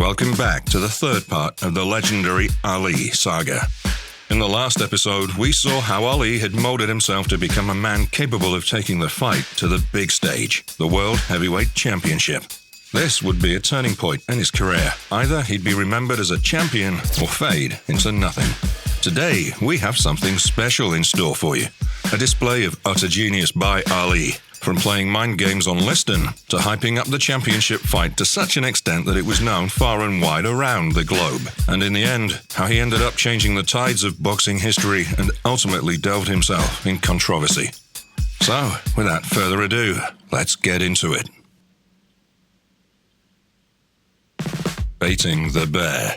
Welcome back to the third part of the legendary Ali saga. In the last episode, we saw how Ali had molded himself to become a man capable of taking the fight to the big stage, the World Heavyweight Championship. This would be a turning point in his career. Either he'd be remembered as a champion or fade into nothing. Today, we have something special in store for you. A display of utter genius by Ali. From playing mind games on Liston to hyping up the championship fight to such an extent that it was known far and wide around the globe. And in the end, how he ended up changing the tides of boxing history and ultimately delved himself in controversy. So, without further ado, let's get into it. Baiting the bear.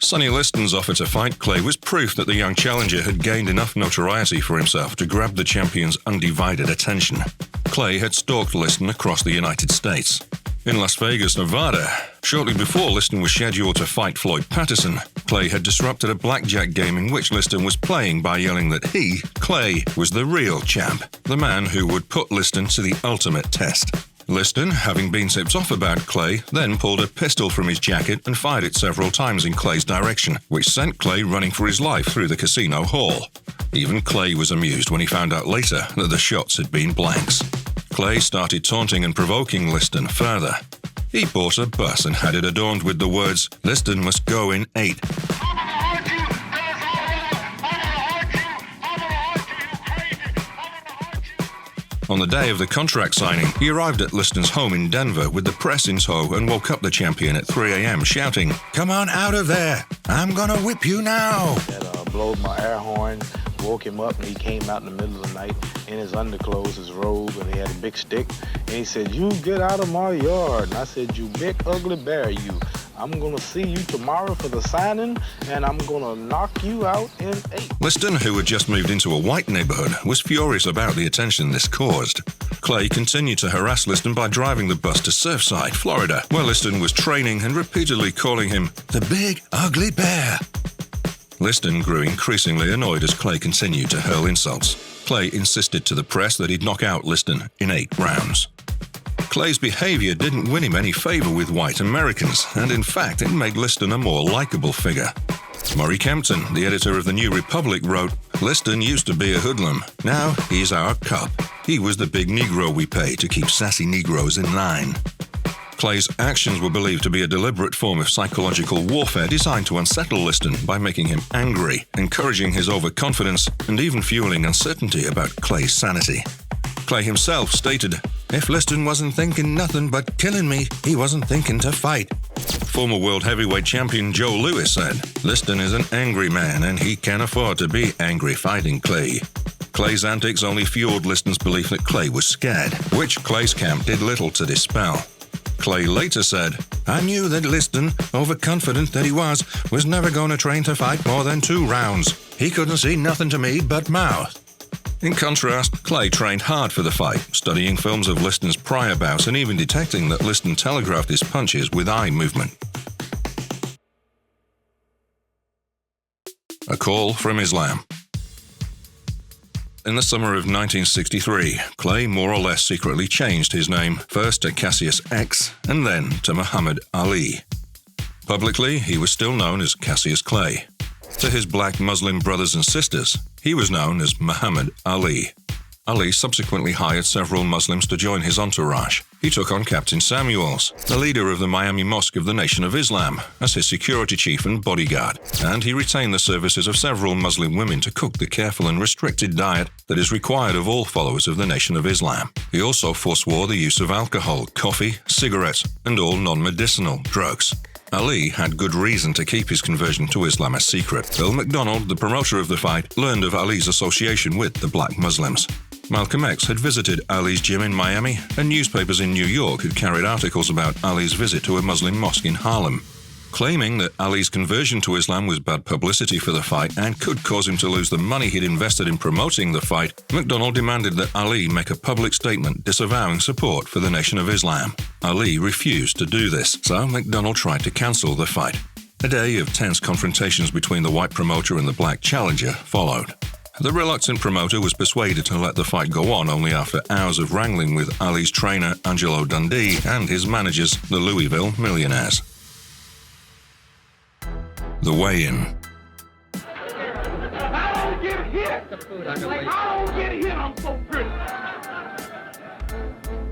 Sonny Liston's offer to fight Clay was proof that the young challenger had gained enough notoriety for himself to grab the champion's undivided attention. Clay had stalked Liston across the United States. In Las Vegas, Nevada, shortly before Liston was scheduled to fight Floyd Patterson, Clay had disrupted a blackjack game in which Liston was playing by yelling that he, Clay, was the real champ, the man who would put Liston to the ultimate test. Liston, having been tipped off about Clay, then pulled a pistol from his jacket and fired it several times in Clay's direction, which sent Clay running for his life through the casino hall. Even Clay was amused when he found out later that the shots had been blanks. Clay started taunting and provoking Liston further. He bought a bus and had it adorned with the words, "Liston must go in 8. On the day of the contract signing, he arrived at Liston's home in Denver with the press in tow and woke up the champion at 3 a.m. shouting, "Come on out of there! I'm gonna whip you now!" I blowed my air horn, woke him up, and he came out in the middle of the night in his underclothes, his robe, and he had a big stick. And he said, "You get out of my yard." And I said, "You big ugly bear, you. I'm gonna see you tomorrow for the signing, and I'm gonna knock you out in 8. Liston, who had just moved into a white neighborhood, was furious about the attention this caused. Clay continued to harass Liston by driving the bus to Surfside, Florida, where Liston was training and repeatedly calling him the big ugly bear. Liston grew increasingly annoyed as Clay continued to hurl insults. Clay insisted to the press that he'd knock out Liston in 8 rounds. Clay's behavior didn't win him any favor with white Americans, and in fact, it made Liston a more likable figure. Murray Kempton, the editor of the New Republic, wrote, "Liston used to be a hoodlum. Now he's our cop. He was the big Negro we pay to keep sassy Negroes in line." Clay's actions were believed to be a deliberate form of psychological warfare designed to unsettle Liston by making him angry, encouraging his overconfidence, and even fueling uncertainty about Clay's sanity. Clay himself stated, "If Liston wasn't thinking nothing but killing me, he wasn't thinking to fight." Former world heavyweight champion Joe Louis said, "Liston is an angry man and he can't afford to be angry fighting Clay." Clay's antics only fueled Liston's belief that Clay was scared, which Clay's camp did little to dispel. Clay later said, "I knew that Liston, overconfident that he was never going to train to fight more than 2 rounds. He couldn't see nothing to me but mouth." In contrast, Clay trained hard for the fight, studying films of Liston's prior bouts and even detecting that Liston telegraphed his punches with eye movement. A call from Islam. In the summer of 1963, Clay more or less secretly changed his name, first to Cassius X and then to Muhammad Ali. Publicly, he was still known as Cassius Clay. To his black Muslim brothers and sisters, he was known as Muhammad Ali. Ali subsequently hired several Muslims to join his entourage. He took on Captain Samuels, the leader of the Miami Mosque of the Nation of Islam, as his security chief and bodyguard, and he retained the services of several Muslim women to cook the careful and restricted diet that is required of all followers of the Nation of Islam. He also forswore the use of alcohol, coffee, cigarettes, and all non-medicinal drugs. Ali had good reason to keep his conversion to Islam a secret. Bill McDonald, the promoter of the fight, learned of Ali's association with the black Muslims. Malcolm X had visited Ali's gym in Miami, and newspapers in New York had carried articles about Ali's visit to a Muslim mosque in Harlem. Claiming that Ali's conversion to Islam was bad publicity for the fight and could cause him to lose the money he'd invested in promoting the fight, McDonald demanded that Ali make a public statement disavowing support for the Nation of Islam. Ali refused to do this, so McDonald tried to cancel the fight. A day of tense confrontations between the white promoter and the black challenger followed. The reluctant promoter was persuaded to let the fight go on only after hours of wrangling with Ali's trainer Angelo Dundee and his managers, the Louisville Millionaires. The weigh-in. I don't get hit, I'm so pretty.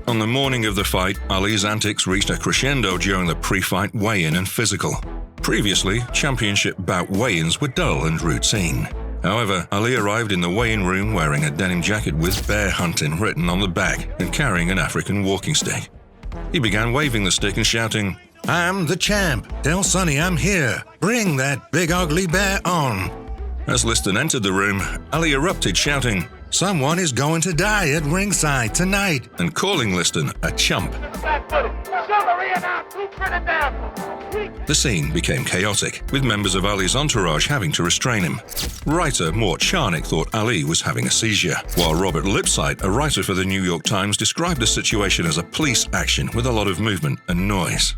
On the morning of the fight, Ali's antics reached a crescendo during the pre-fight weigh-in and physical. Previously, championship bout weigh-ins were dull and routine. However, Ali arrived in the weigh-in room wearing a denim jacket with "Bear Hunting" written on the back and carrying an African walking stick. He began waving the stick and shouting, "I'm the champ! Tell Sonny I'm here! Bring that big ugly bear on!" As Liston entered the room, Ali erupted shouting, "Someone is going to die at ringside tonight," and calling Liston a chump. The scene became chaotic, with members of Ali's entourage having to restrain him. Writer Mort Charnick thought Ali was having a seizure, while Robert Lipsyte, a writer for the New York Times, described the situation as a police action with a lot of movement and noise.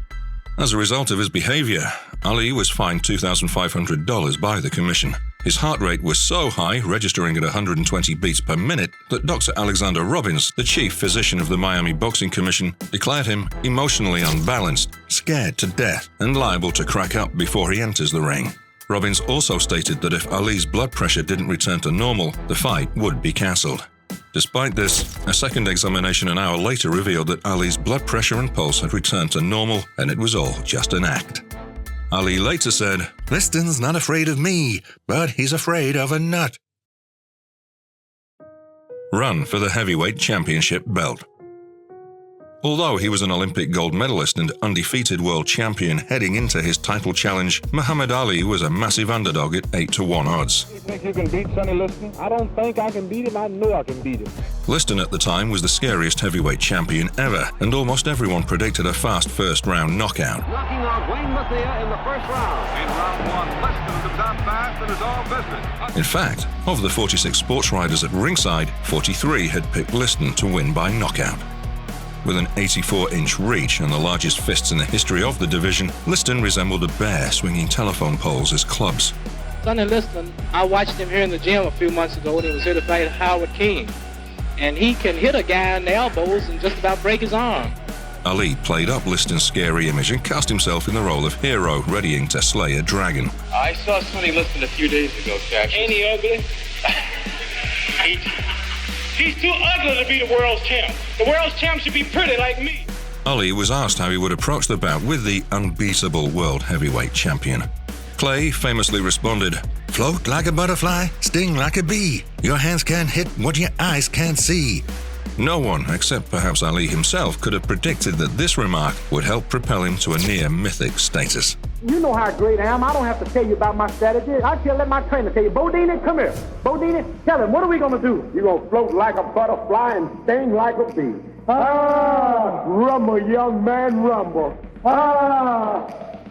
As a result of his behavior, Ali was fined $2,500 by the commission. His heart rate was so high, registering at 120 beats per minute, that Dr. Alexander Robbins, the chief physician of the Miami Boxing Commission, declared him emotionally unbalanced, scared to death, and liable to crack up before he enters the ring. Robbins also stated that if Ali's blood pressure didn't return to normal, the fight would be cancelled. Despite this, a second examination an hour later revealed that Ali's blood pressure and pulse had returned to normal, and it was all just an act. Ali later said, "Liston's not afraid of me, but he's afraid of a nut." Run for the heavyweight championship belt. Although he was an Olympic gold medalist and undefeated world champion heading into his title challenge, Muhammad Ali was a massive underdog at 8-1 odds. You think you can beat Sonny Liston? I don't think I can beat him. I know I can beat him. Liston at the time was the scariest heavyweight champion ever, and almost everyone predicted a fast first-round knockout. Knocking out Wayne Mathia in the first round. In round one, Liston comes out fast and is all business. In fact, of the 46 sports riders at ringside, 43 had picked Liston to win by knockout. With an 84-inch reach and the largest fists in the history of the division, Liston resembled a bear swinging telephone poles as clubs. Sonny Liston, I watched him here in the gym a few months ago when he was here to fight Howard King. And he can hit a guy in the elbows and just about break his arm. Ali played up Liston's scary image and cast himself in the role of hero, readying to slay a dragon. I saw Sonny Liston a few days ago, Cash. Ain't he ugly? He's too ugly to be the world's champ. The world's champ should be pretty like me. Ali was asked how he would approach the bout with the unbeatable world heavyweight champion. Clay famously responded, "Float like a butterfly, sting like a bee. Your hands can't hit what your eyes can't see." No one, except perhaps Ali himself, could have predicted that this remark would help propel him to a near-mythic status. You know how great I am. I don't have to tell you about my strategy. I can let my trainer tell you. Bodini, come here. Bodini, tell him, what are we going to do? You're going to float like a butterfly and sting like a bee. Ah, rumble, young man, rumble. Ah,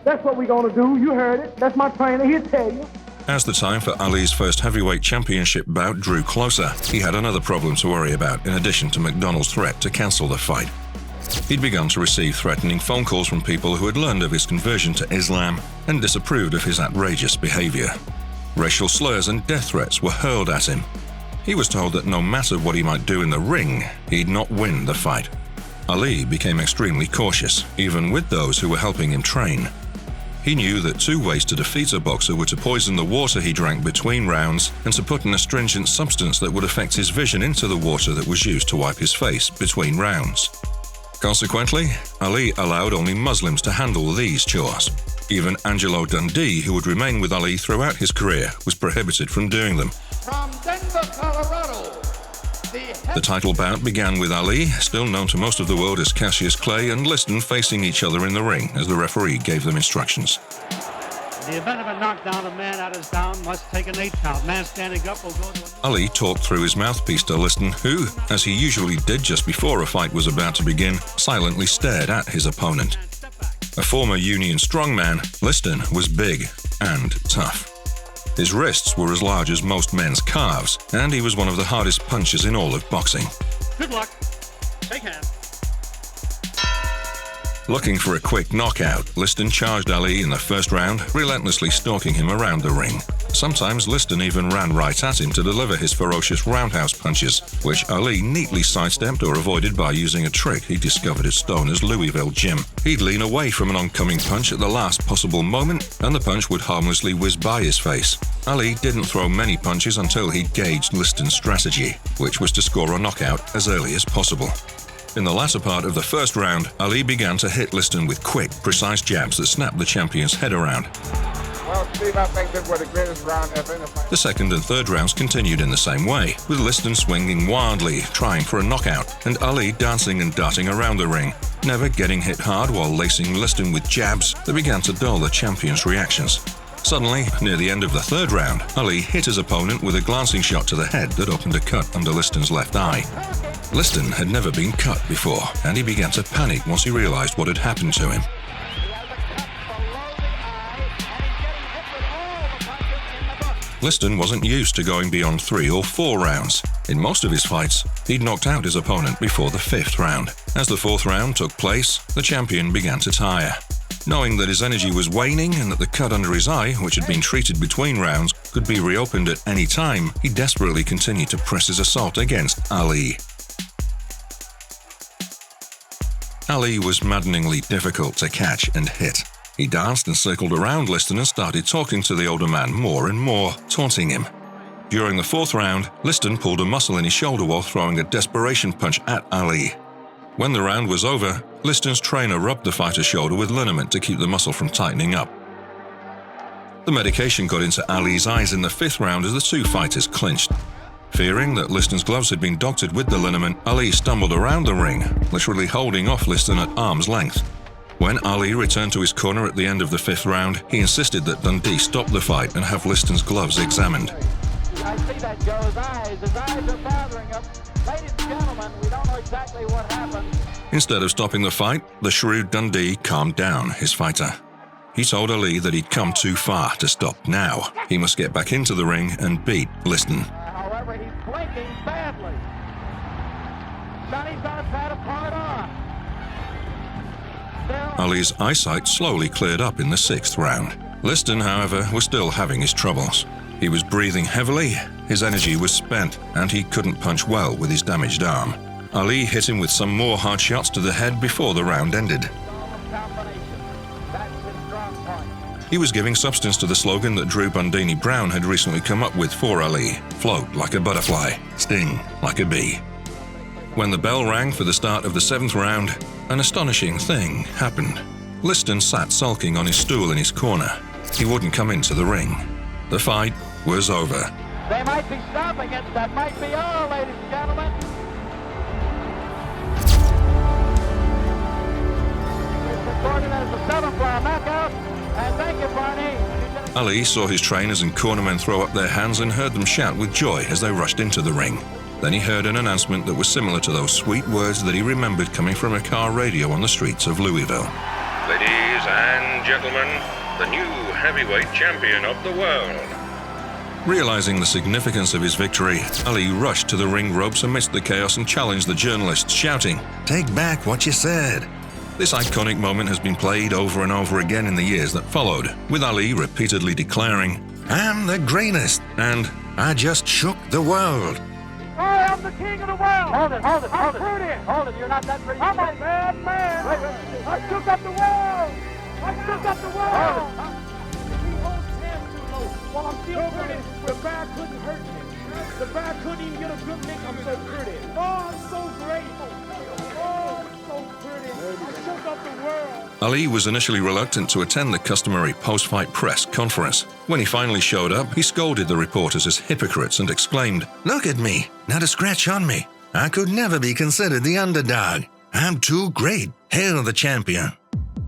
that's what we're going to do. You heard it. That's my trainer. He'll tell you. As the time for Ali's first heavyweight championship bout drew closer, he had another problem to worry about in addition to McDonald's threat to cancel the fight. He'd begun to receive threatening phone calls from people who had learned of his conversion to Islam and disapproved of his outrageous behavior. Racial slurs and death threats were hurled at him. He was told that no matter what he might do in the ring, he'd not win the fight. Ali became extremely cautious, even with those who were helping him train. He knew that two ways to defeat a boxer were to poison the water he drank between rounds and to put an astringent substance that would affect his vision into the water that was used to wipe his face between rounds. Consequently, Ali allowed only Muslims to handle these chores. Even Angelo Dundee, who would remain with Ali throughout his career, was prohibited from doing them. From Denver, Colorado, The title bout began with Ali, still known to most of the world as Cassius Clay, and Liston facing each other in the ring as the referee gave them instructions. In the event of a knockdown, a man that is down must take an 8 count. Man standing up will go to a... Ali talked through his mouthpiece to Liston, who, as he usually did just before a fight was about to begin, silently stared at his opponent. A former Union strongman, Liston was big and tough. His wrists were as large as most men's calves, and he was one of the hardest punchers in all of boxing. Good luck. Shake hands. Looking for a quick knockout, Liston charged Ali in the first round, relentlessly stalking him around the ring. Sometimes Liston even ran right at him to deliver his ferocious roundhouse punches, which Ali neatly sidestepped or avoided by using a trick he discovered at Stoner's Louisville gym. He'd lean away from an oncoming punch at the last possible moment, and the punch would harmlessly whiz by his face. Ali didn't throw many punches until he gauged Liston's strategy, which was to score a knockout as early as possible. In the latter part of the first round, Ali began to hit Liston with quick, precise jabs that snapped the champion's head around. Well, Steve, I think this was the greatest round ever. The second and third rounds continued in the same way, with Liston swinging wildly, trying for a knockout, and Ali dancing and darting around the ring, never getting hit hard while lacing Liston with jabs that began to dull the champion's reactions. Suddenly, near the end of the third round, Ali hit his opponent with a glancing shot to the head that opened a cut under Liston's left eye. Liston had never been cut before, and he began to panic once he realized what had happened to him. Liston wasn't used to going beyond 3 or 4 rounds. In most of his fights, he'd knocked out his opponent before the 5th round. As the 4th round took place, the champion began to tire. Knowing that his energy was waning and that the cut under his eye, which had been treated between rounds, could be reopened at any time, he desperately continued to press his assault against Ali. Ali was maddeningly difficult to catch and hit. He danced and circled around Liston and started talking to the older man more and more, taunting him. During the 4th round, Liston pulled a muscle in his shoulder while throwing a desperation punch at Ali. When the round was over, Liston's trainer rubbed the fighter's shoulder with liniment to keep the muscle from tightening up. The medication got into Ali's eyes in the 5th round as the two fighters clinched. Fearing that Liston's gloves had been doctored with the liniment, Ali stumbled around the ring, literally holding off Liston at arm's length. When Ali returned to his corner at the end of the 5th round, he insisted that Dundee stop the fight and have Liston's gloves examined. I see that Joe's eyes. His eyes are bothering him. Ladies and gentlemen, we don't know exactly what happened. Instead of stopping the fight, the shrewd Dundee calmed down his fighter. He told Ali that he'd come too far to stop now. He must get back into the ring and beat Liston. However, he's blinking badly. Sonny's eyes had a part on. Ali's eyesight slowly cleared up in the 6th round. Liston, however, was still having his troubles. He was breathing heavily, his energy was spent, and he couldn't punch well with his damaged arm. Ali hit him with some more hard shots to the head before the round ended. He was giving substance to the slogan that Drew Bundini Brown had recently come up with for Ali: float like a butterfly, sting like a bee. When the bell rang for the start of the 7th round, an astonishing thing happened. Liston sat sulking on his stool in his corner. He wouldn't come into the ring. The fight was over. They might be stopping it. That might be all, ladies and gentlemen. It's recorded as the 7th round knockout. And thank you, Barney. Ali saw his trainers and cornermen throw up their hands and heard them shout with joy as they rushed into the ring. Then he heard an announcement that was similar to those sweet words that he remembered coming from a car radio on the streets of Louisville. Ladies and gentlemen, the new heavyweight champion of the world. Realizing the significance of his victory, Ali rushed to the ring ropes amidst the chaos and challenged the journalists, shouting, "Take back what you said." This iconic moment has been played over and over again in the years that followed, with Ali repeatedly declaring, "I'm the greatest," and "I just shook the world." I am the king of the world. Hold it. I'm pretty. Hold it, you're not that pretty. I'm a bad man. Wait. I shook up the world. He holds hands too low. Well, I'm still pretty. The bag couldn't hurt me. The bag couldn't even get a good lick. I'm so pretty. Oh, I'm so great. Oh, I'm so pretty. I shook up the world. Ali was initially reluctant to attend the customary post-fight press conference. When he finally showed up, he scolded the reporters as hypocrites and exclaimed, "Look at me, not a scratch on me. I could never be considered the underdog. I'm too great. Hail the champion."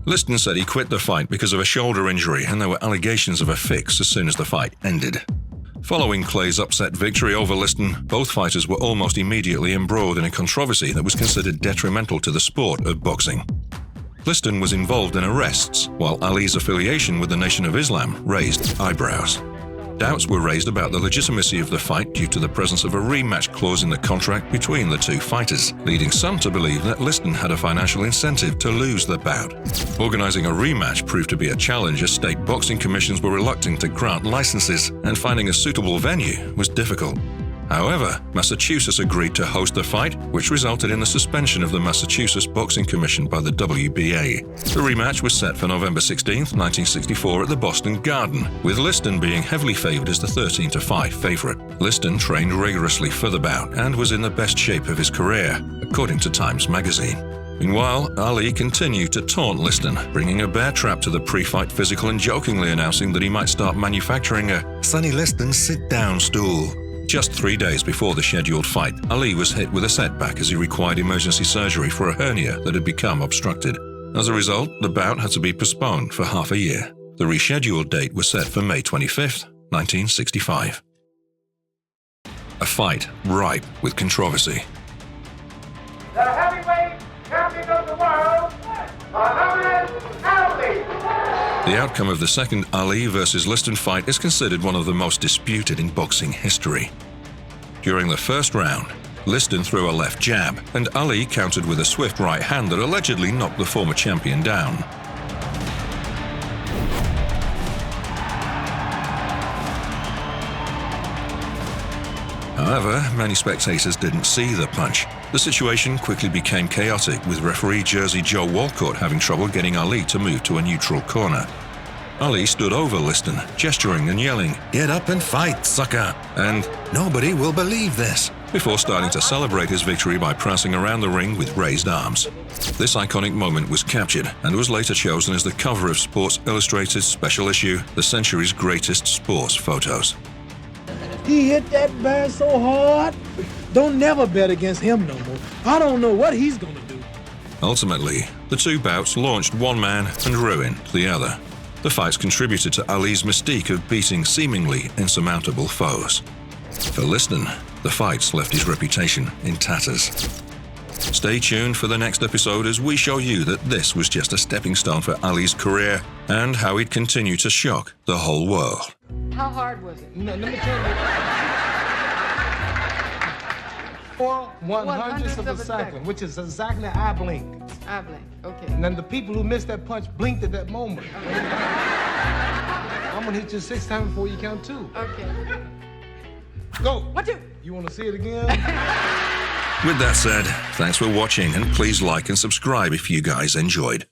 Liston said he quit the fight because of a shoulder injury, and there were allegations of a fix as soon as the fight ended. Following Clay's upset victory over Liston, both fighters were almost immediately embroiled in a controversy that was considered detrimental to the sport of boxing. Liston was involved in arrests, while Ali's affiliation with the Nation of Islam raised eyebrows. Doubts were raised about the legitimacy of the fight due to the presence of a rematch clause in the contract between the two fighters, leading some to believe that Liston had a financial incentive to lose the bout. Organizing a rematch proved to be a challenge as state boxing commissions were reluctant to grant licenses, and finding a suitable venue was difficult. However, Massachusetts agreed to host the fight, which resulted in the suspension of the Massachusetts Boxing Commission by the WBA. The rematch was set for November 16, 1964 at the Boston Garden, with Liston being heavily favored as the 13-5 favorite. Liston trained rigorously for the bout and was in the best shape of his career, according to Times magazine. Meanwhile, Ali continued to taunt Liston, bringing a bear trap to the pre-fight physical and jokingly announcing that he might start manufacturing a Sonny Liston sit-down stool. Just 3 days before the scheduled fight, Ali was hit with a setback as he required emergency surgery for a hernia that had become obstructed. As a result, the bout had to be postponed for half a year. The rescheduled date was set for May 25, 1965. A fight ripe with controversy. The heavyweight champion of the world, Muhammad Ali. The outcome of the second Ali vs. Liston fight is considered one of the most disputed in boxing history. During the first round, Liston threw a left jab, and Ali countered with a swift right hand that allegedly knocked the former champion down. However, many spectators didn't see the punch. The situation quickly became chaotic, with referee Jersey Joe Walcott having trouble getting Ali to move to a neutral corner. Ali stood over Liston, gesturing and yelling, "Get up and fight, sucker!" and "Nobody will believe this," before starting to celebrate his victory by prancing around the ring with raised arms. This iconic moment was captured and was later chosen as the cover of Sports Illustrated's special issue, The Century's Greatest Sports Photos. He hit that bear so hard, don't never bet against him no more. I don't know what he's gonna do. Ultimately, the two bouts launched one man and ruined the other. The fights contributed to Ali's mystique of beating seemingly insurmountable foes. For Liston, the fights left his reputation in tatters. Stay tuned for the next episode as we show you that this was just a stepping stone for Ali's career and how he'd continue to shock the whole world. How hard was it? No, let me tell you. 4/100ths of a second, which is exactly I blinked. I blinked, okay. And then the people who missed that punch blinked at that moment. I'm gonna hit you 6 times before you count 2. Okay. Go. 1, 2. You wanna see it again? With that said, thanks for watching, and please like and subscribe if you guys enjoyed.